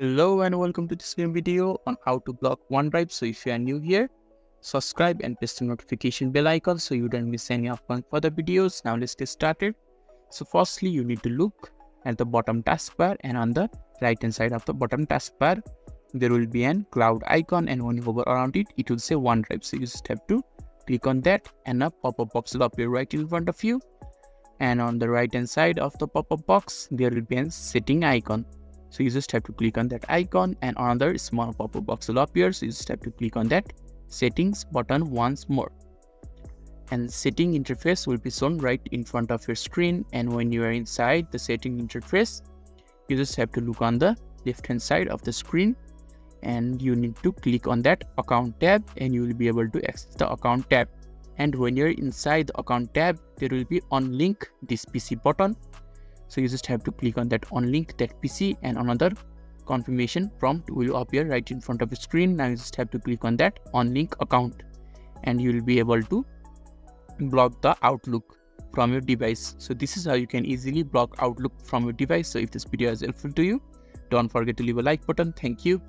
Hello and welcome to this new video on how to block OneDrive. So if you are new here, subscribe and press the notification bell icon so you don't miss any upcoming further videos. Now let's get started. So firstly, you need to look at the bottom taskbar, and on the right hand side of the bottom taskbar, there will be an cloud icon, and when you hover around it, it will say OneDrive. So you just have to click on that and a pop-up box will appear right in front of you. And on the right hand side of the pop-up box, there will be a setting icon. So you just have to click on that icon and another small pop-up box will appear. So you just have to click on that settings button once more. And setting interface will be shown right in front of your screen. And when you are inside the setting interface, you just have to look on the left hand side of the screen and you need to click on that account tab and you will be able to access the account tab. And when you're inside the account tab, there will be unlink this PC button. So you just have to click on that unlink that PC and another confirmation prompt will appear right in front of the screen. Now you just have to click on that unlink account and you will be able to block the Outlook from your device. So this is how you can easily block Outlook from your device. So if this video is helpful to you, don't forget to leave a like button. Thank you.